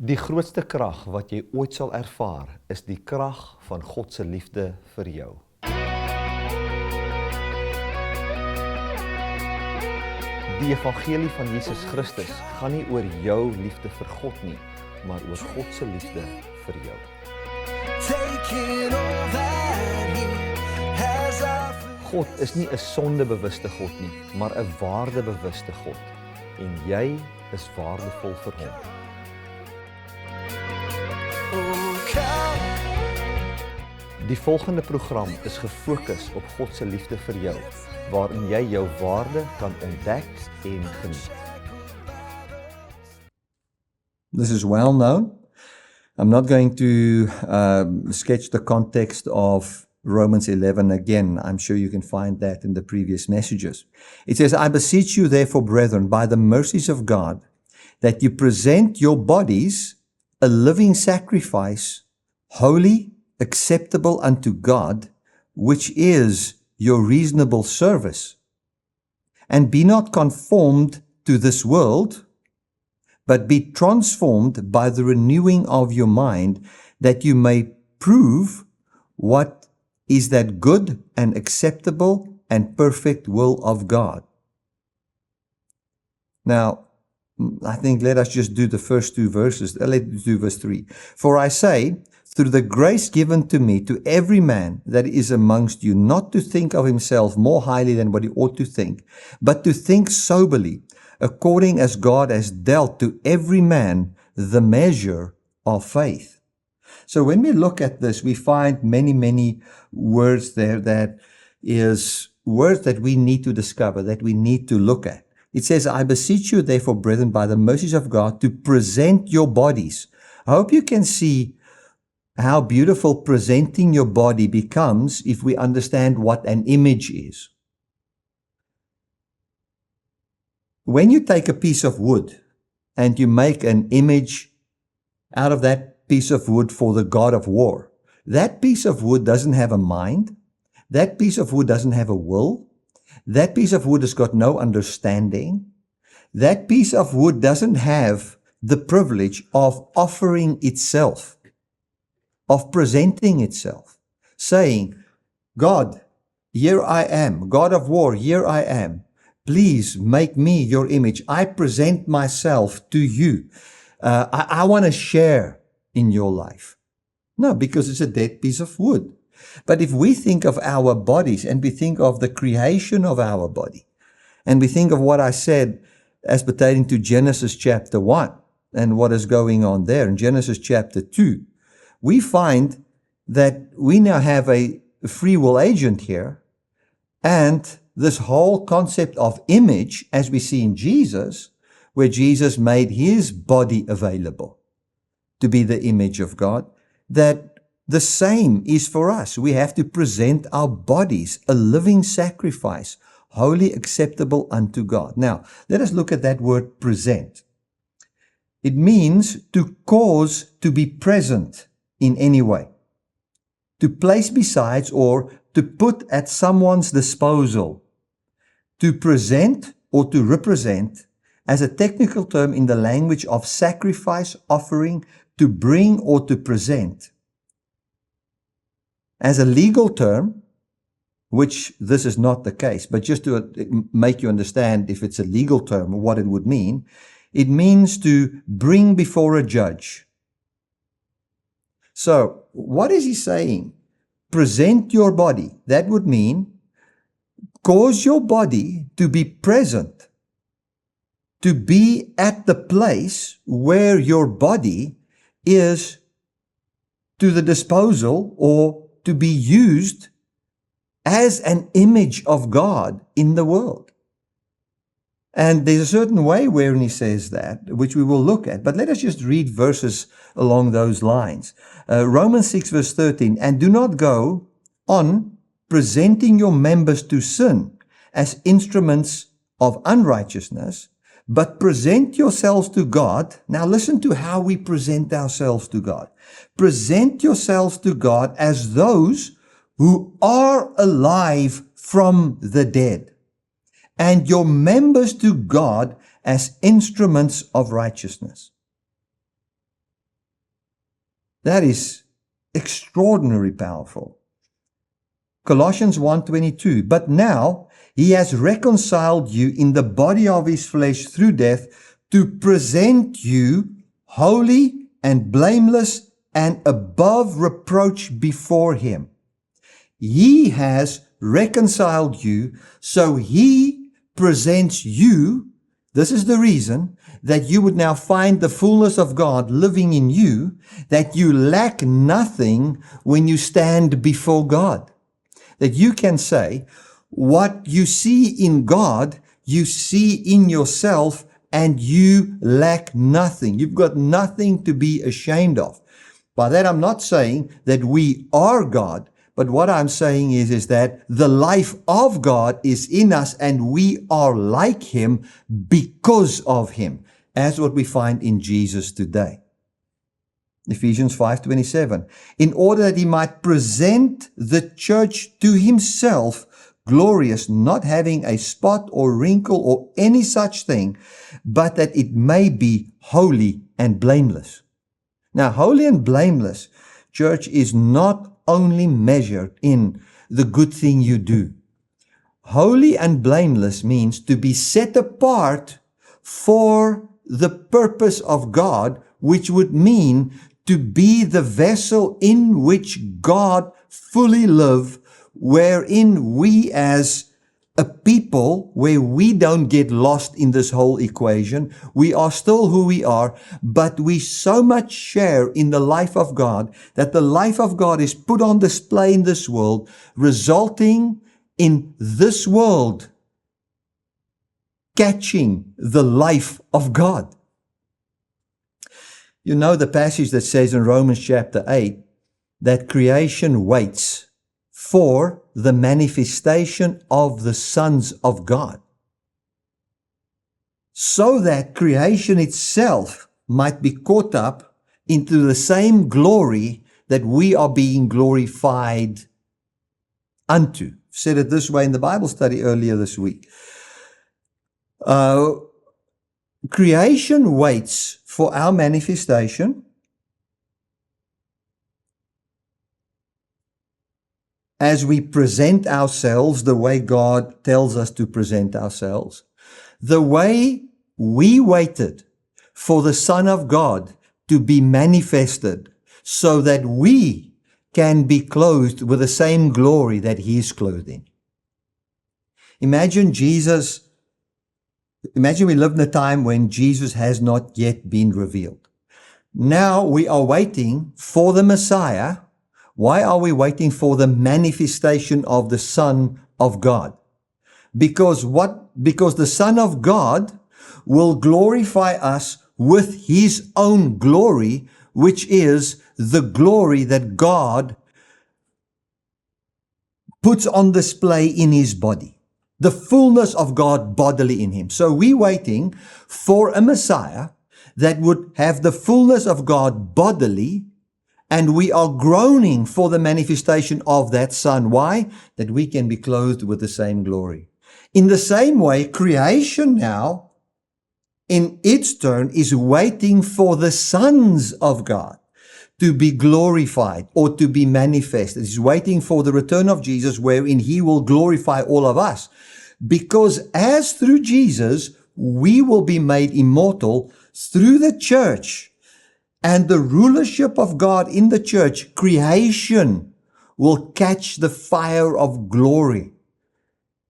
Die grootste krag wat jy ooit sal ervaar, is die krag van God se liefde vir jou. Die evangelie van Jesus Christus gaan nie oor jou liefde vir God nie, maar oor God se liefde vir jou. God is nie 'n sondebewuste God nie, maar 'n waardebewuste God. En jy is waardevol vir hom. Die volgende program is gefokus op God se liefde vir jou, waarin jy jou waarde kan ontdek en geniet. This is well known. I'm not going to sketch the context of Romans 11 again. I'm sure you can find that in the previous messages. It says, I beseech you therefore, brethren, by the mercies of God, that you present your bodies a living sacrifice, holy, acceptable unto God, which is your reasonable service. And be not conformed to this world, but be transformed by the renewing of your mind, that you may prove what is that good and acceptable and perfect will of God. Now, I think let us just do the first two verses. Let's do verse 3. For I say, through the grace given to me, to every man that is amongst you, not to think of himself more highly than what he ought to think, but to think soberly, according as God has dealt to every man the measure of faith. So when we look at this, we find many words there that is words that we need to discover, that we need to look at. It says, I beseech you therefore, brethren, by the mercies of God, to present your bodies. I hope you can see how beautiful presenting your body becomes if we understand what an image is. When you take a piece of wood and you make an image out of that piece of wood for the god of war, that piece of wood doesn't have a mind. That piece of wood doesn't have a will. That piece of wood has got no understanding. That piece of wood doesn't have the privilege of offering itself, of presenting itself, saying, God, here I am, God of war, here I am. Please make me your image. I present myself to you. I want to share in your life. No, because it's a dead piece of wood. But if we think of our bodies and we think of the creation of our body, and we think of what I said as pertaining to Genesis chapter 1 and what is going on there in Genesis chapter 2, we find that we now have a free will agent here, and this whole concept of image, as we see in Jesus, where Jesus made his body available to be the image of God, that the same is for us. We have to present our bodies a living sacrifice, wholly acceptable unto God. Now, let us look at that word present. It means to cause to be present in any way, to place besides or to put at someone's disposal, to present or to represent as a technical term in the language of sacrifice, offering, to bring or to present. As a legal term, which this is not the case, but just to make you understand if it's a legal term, what it would mean, it means to bring before a judge. So, what is he saying? Present your body. That would mean cause your body to be present, to be at the place where your body is to the disposal or to be used as an image of God in the world. And there's a certain way wherein he says that, which we will look at. But let us just read verses along those lines. Romans 6 verse 13, and do not go on presenting your members to sin as instruments of unrighteousness, but present yourselves to God. Now listen to how we present ourselves to God. Present yourselves to God as those who are alive from the dead, and your members to God as instruments of righteousness. That is extraordinarily powerful. Colossians 1:22, but now he has reconciled you in the body of his flesh through death to present you holy and blameless and above reproach before him. He has reconciled you, so he presents you. This is the reason that you would now find the fullness of God living in you, that you lack nothing when you stand before God. That you can say, what you see in God, you see in yourself, and you lack nothing. You've got nothing to be ashamed of. By that, I'm not saying that we are God, but what I'm saying is that the life of God is in us, and we are like him because of him, as what we find in Jesus today. Ephesians 5:27, in order that he might present the church to himself, glorious, not having a spot or wrinkle or any such thing, but that it may be holy and blameless. Now, holy and blameless, church, is not only measured in the good thing you do. Holy and blameless means to be set apart for the purpose of God, which would mean to be the vessel in which God fully lives, wherein we as a people, where we don't get lost in this whole equation. We are still who we are, but we so much share in the life of God that the life of God is put on display in this world, resulting in this world catching the life of God. You know the passage that says in Romans chapter 8 that creation waits for the manifestation of the sons of God, so that creation itself might be caught up into the same glory that we are being glorified unto. I've said it this way in the Bible study earlier this week. Creation waits for our manifestation as we present ourselves the way God tells us to present ourselves. The way we waited for the Son of God to be manifested so that we can be clothed with the same glory that he is clothed in. Imagine we live in a time when Jesus has not yet been revealed. Now we are waiting for the Messiah. Why are we waiting for the manifestation of the Son of God? Because the Son of God will glorify us with his own glory, which is the glory that God puts on display in his body. The fullness of God bodily in him. So we're waiting for a Messiah that would have the fullness of God bodily, and we are groaning for the manifestation of that Son. Why? That we can be clothed with the same glory. In the same way, creation now, in its turn, is waiting for the sons of God to be glorified or to be manifested. It's waiting for the return of Jesus, wherein he will glorify all of us. Because as through Jesus, we will be made immortal through the church and the rulership of God in the church, creation will catch the fire of glory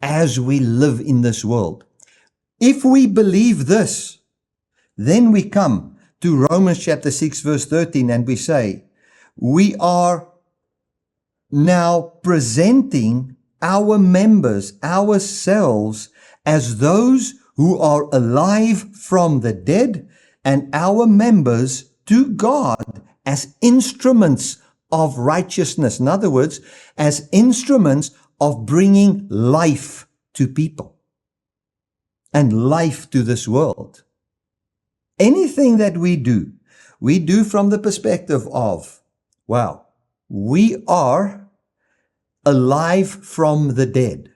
as we live in this world. If we believe this, then we come to Romans chapter 6 verse 13 and we say, we are now presenting our members, ourselves, as those who are alive from the dead, and our members to God as instruments of righteousness. In other words, as instruments of bringing life to people and life to this world. Anything that we do from the perspective of, wow, we are alive from the dead.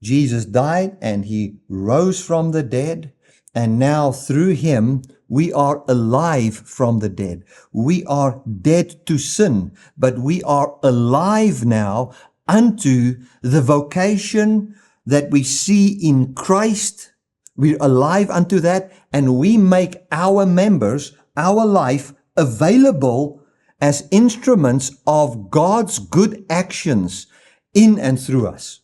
Jesus died and he rose from the dead, and now through him we are alive from the dead. We are dead to sin, but we are alive now unto the vocation that we see in Christ. We're alive unto that, and we make our members, our life, available as instruments of God's good actions in and through us.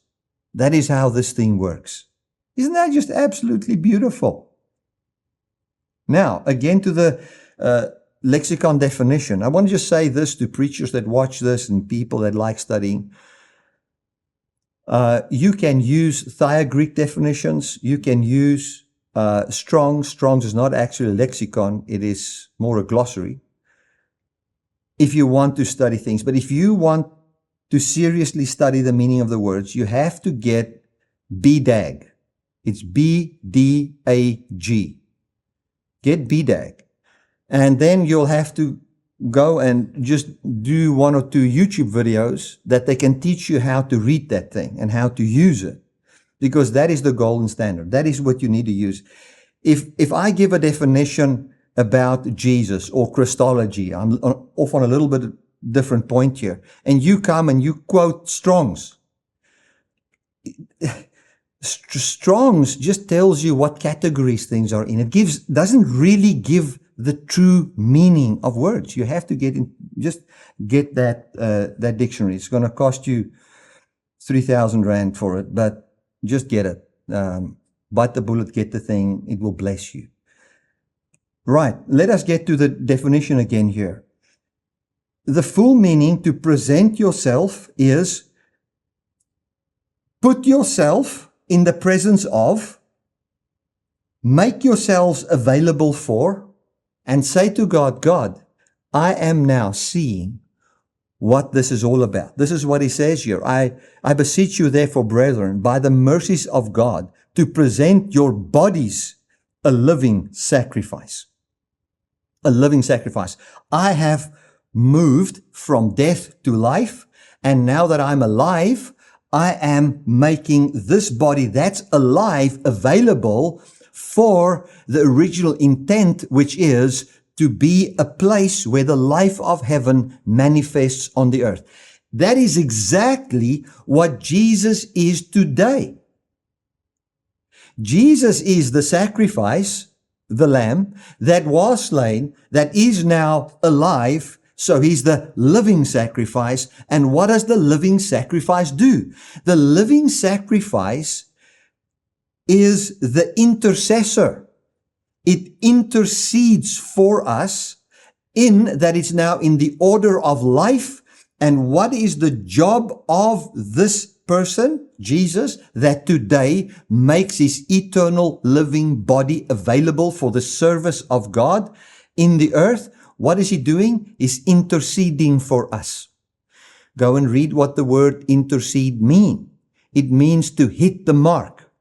That is how this thing works. Isn't that just absolutely beautiful? Now, again to the lexicon definition. I want to just say this to preachers that watch this and people that like studying. You can use Thea-Greek definitions. You can use Strong's. Strong's is not actually a lexicon. It is more a glossary. If you want to study things. But if you want to seriously study the meaning of the words, you have to get BDAG. It's B-D-A-G. Get BDAG. And then you'll have to go and just do 1 or 2 YouTube videos that they can teach you how to read that thing and how to use it. Because that is the golden standard. That is what you need to use. If I give a definition about Jesus or Christology, I'm off on a little bit different point here, and you come and you quote Strong's. Strong's just tells you what categories things are in. It doesn't really give the true meaning of words. You have to get that dictionary. It's going to cost you 3,000 Rand for it, but just get it. Bite the bullet, get the thing. It will bless you. Right. Let us get to the definition again here. The full meaning to present yourself is put yourself in the presence of, make yourselves available for, and say to God, God, I am now seeing what this is all about. This is what he says here. I beseech you therefore, brethren, by the mercies of God, to present your bodies a living sacrifice. A living sacrifice. I have moved from death to life, and now that I'm alive, I am making this body that's alive available for the original intent, which is to be a place where the life of heaven manifests on the earth. That is exactly what Jesus is today. Jesus is the sacrifice, the lamb, that was slain, that is now alive. So he's the living sacrifice. And what does the living sacrifice do? The living sacrifice is the intercessor. It intercedes for us in that it's now in the order of life. And what is the job of this person, Jesus, that today makes his eternal living body available for the service of God in the earth? What is he doing? He's interceding for us. Go and read what the word intercede means. It means to hit the mark.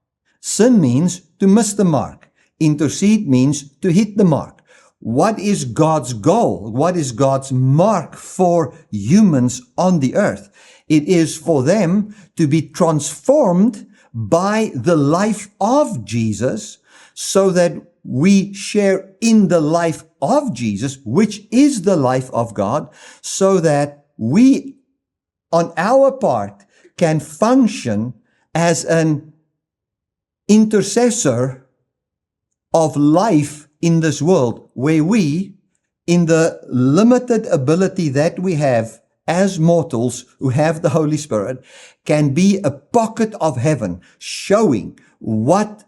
Sin means to miss the mark. Intercede means to hit the mark. What is God's goal? What is God's mark for humans on the earth? It is for them to be transformed by the life of Jesus so that we share in the life of Jesus, which is the life of God, so that we, on our part, can function as an intercessor of life in this world, where we, in the limited ability that we have as mortals who have the Holy Spirit, can be a pocket of heaven, showing what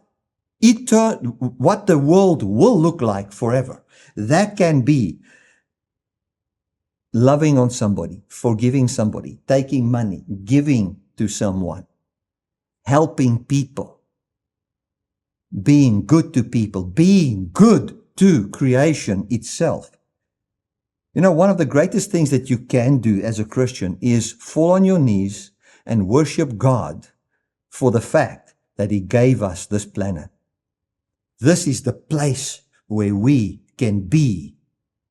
the world will look like forever. That can be loving on somebody, forgiving somebody, taking money, giving to someone, helping people, being good to people, being good to creation itself. You know, one of the greatest things that you can do as a Christian is fall on your knees and worship God for the fact that He gave us this planet. This is the place where we can be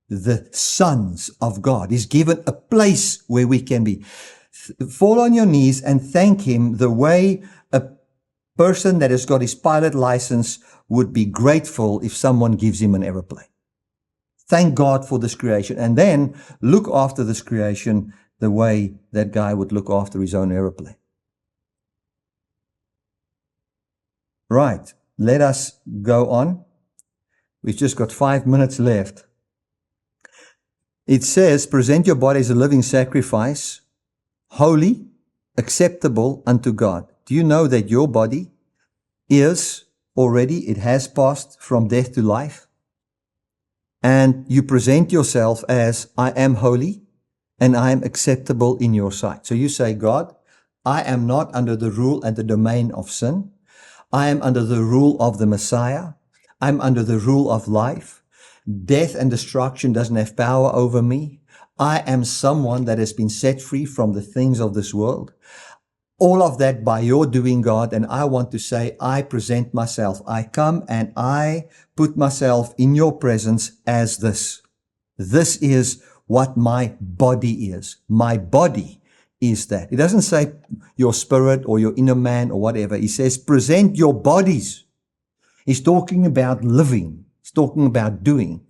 the sons of God. He's given a place where we can be. Fall on your knees and thank Him the way a person that has got his pilot license would be grateful if someone gives him an aeroplane. Thank God for this creation. And then look after this creation the way that guy would look after his own aeroplane. Right. Let us go on. We've just got 5 minutes left. It says, present your body as a living sacrifice, holy, acceptable unto God. Do you know that your body is already, it has passed from death to life? And you present yourself as, I am holy and I am acceptable in your sight. So you say, God, I am not under the rule and the domain of sin. I am under the rule of the Messiah. I'm under the rule of life. Death and destruction doesn't have power over me. I am someone that has been set free from the things of this world. All of that by your doing, God. And I want to say, I present myself. I come and I put myself in your presence as this. This is what my body is. My body is that. It doesn't say your spirit or your inner man or whatever. He says, present your bodies. He's talking about living. He's talking about doing.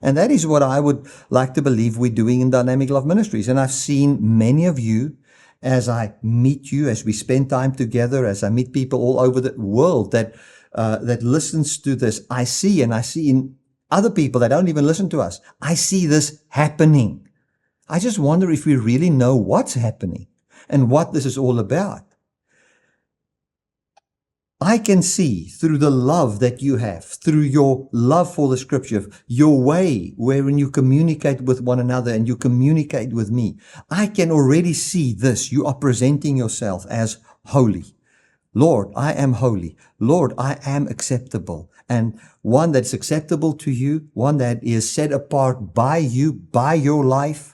And that is what I would like to believe we're doing in Dynamic Love Ministries. And I've seen many of you as I meet you, as we spend time together, as I meet people all over the world that listens to this. I see in other people that don't even listen to us. I see this happening. I just wonder if we really know what's happening and what this is all about. I can see through the love that you have, through your love for the scripture, your way wherein you communicate with one another and you communicate with me. I can already see this. You are presenting yourself as holy. Lord, I am holy. Lord, I am acceptable. And one that's acceptable to you, one that is set apart by you, by your life.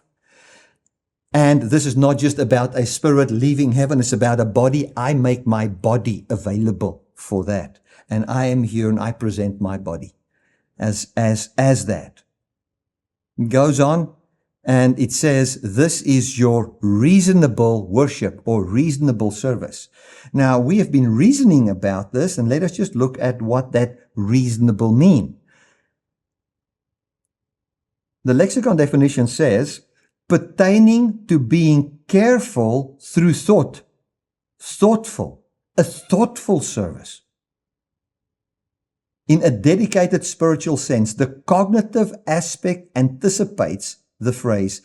And this is not just about a spirit leaving heaven. It's about a body. I make my body available for that. And I am here and I present my body as that. It goes on and it says, this is your reasonable worship or reasonable service. Now, we have been reasoning about this, and let us just look at what that reasonable mean. The lexicon definition says, pertaining to being careful through thought, thoughtful, a thoughtful service. In a dedicated spiritual sense, the cognitive aspect anticipates the phrase,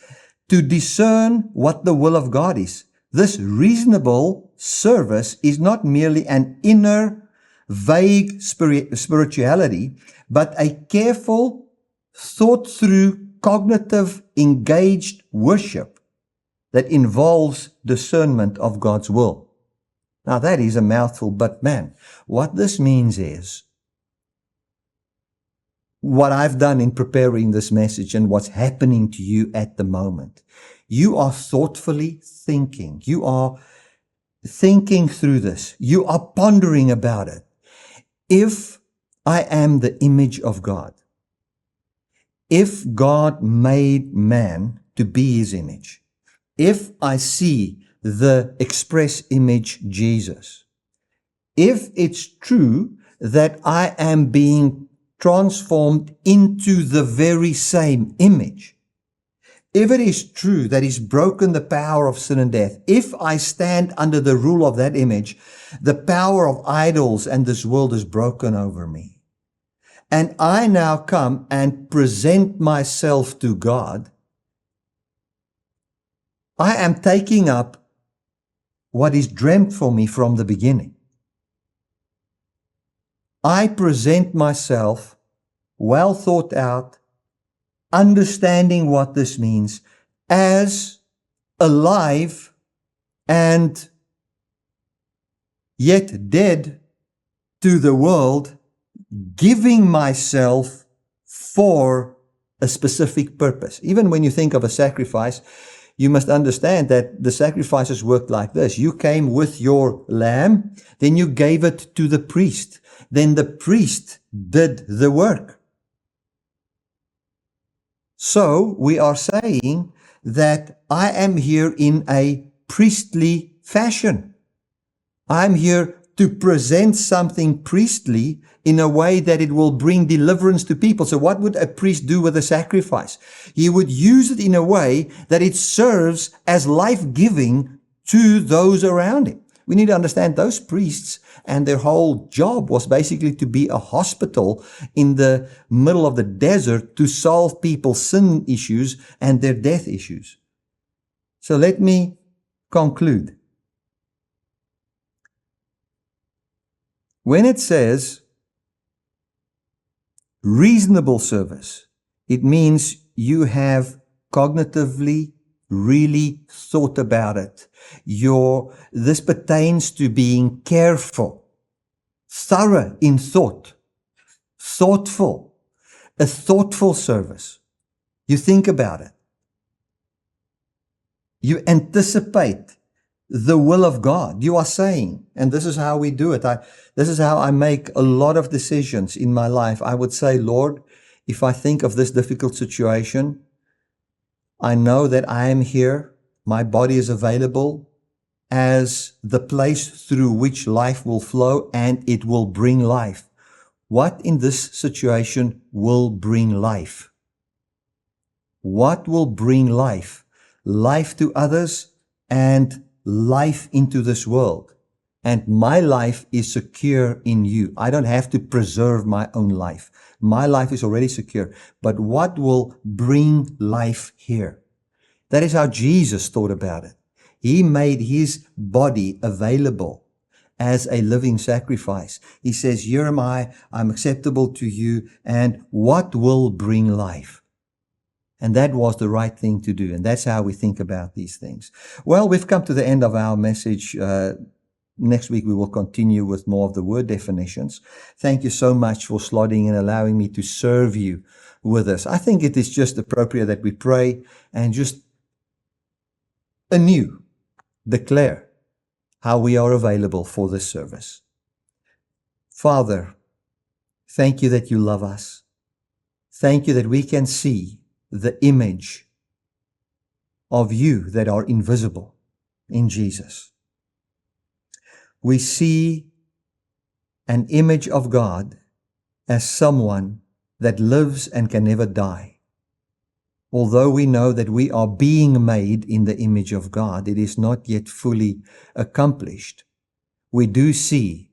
to discern what the will of God is. This reasonable service is not merely an inner, vague spirituality, but a careful, thought-through, cognitive, engaged worship that involves discernment of God's will. Now that is a mouthful, but man, what this means is what I've done in preparing this message and what's happening to you at the moment. You are thoughtfully thinking. You are thinking through this. You are pondering about it. If I am the image of God, if God made man to be his image, if I see the express image Jesus, if it's true that I am being transformed into the very same image, if it is true that he's broken the power of sin and death, if I stand under the rule of that image, the power of idols and this world is broken over me. And I now come and present myself to God. I am taking up what is dreamt for me from the beginning. I present myself well thought out, understanding what this means, as alive and yet dead to the world, giving myself for a specific purpose. Even when you think of a sacrifice, you must understand that the sacrifices worked like this. You came with your lamb, then you gave it to the priest. Then the priest did the work. So we are saying that I am here in a priestly fashion. I'm here to present something priestly in a way that it will bring deliverance to people. So what would a priest do with a sacrifice? He would use it in a way that it serves as life-giving to those around him. We need to understand those priests and their whole job was basically to be a hospital in the middle of the desert to solve people's sin issues and their death issues. So let me conclude. When it says reasonable service, it means you have cognitively really thought about it. This pertains to being careful, thorough in thought, thoughtful, a thoughtful service. You think about it. You anticipate the will of God. You are saying, and this is how we do it. This is how I make a lot of decisions in my life. I would say, Lord, if I think of this difficult situation, I know that I am here. My body is available as the place through which life will flow and it will bring life. What in this situation will bring life? What will bring life? Life to others and life into this world. And my life is secure in you. I don't have to preserve my own life. My life is already secure. But what will bring life here? That is how Jesus thought about it. He made his body available as a living sacrifice. He says, here am I, I'm acceptable to you, and what will bring life? And that was the right thing to do. And that's how we think about these things. Well, we've come to the end of our message. Next week, we will continue with more of the word definitions. Thank you so much for slotting and allowing me to serve you with this. I think it is just appropriate that we pray and just anew declare how we are available for this service. Father, thank you that you love us. Thank you that we can see the image of you that are invisible in Jesus. We see an image of God as someone that lives and can never die. Although we know that we are being made in the image of God, it is not yet fully accomplished. We do see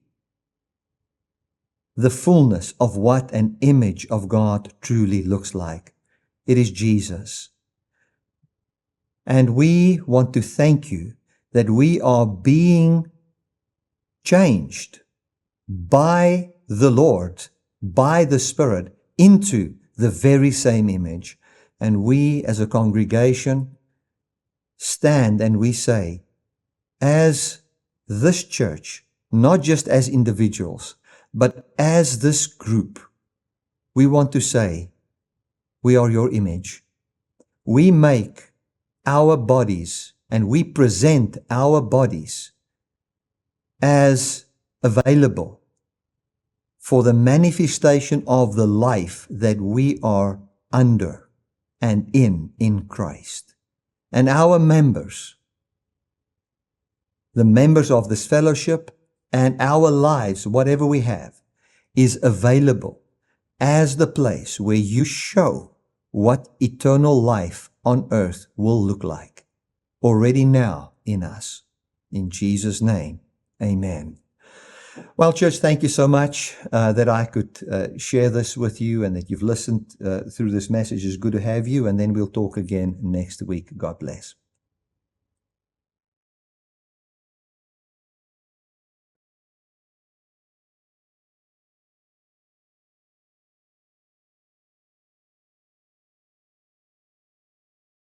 the fullness of what an image of God truly looks like. It is Jesus. And we want to thank you that we are being changed by the Lord, by the Spirit, into the very same image. And we as a congregation stand and we say, as this church, not just as individuals, but as this group, we want to say, we are your image. We make our bodies and we present our bodies as available for the manifestation of the life that we are under and in Christ. And our members, the members of this fellowship and our lives, whatever we have, is available as the place where you show what eternal life on earth will look like, already now in us. In Jesus' name, amen. Well, church, thank you so much that I could share this with you and that you've listened through this message. It's good to have you, and then we'll talk again next week. God bless.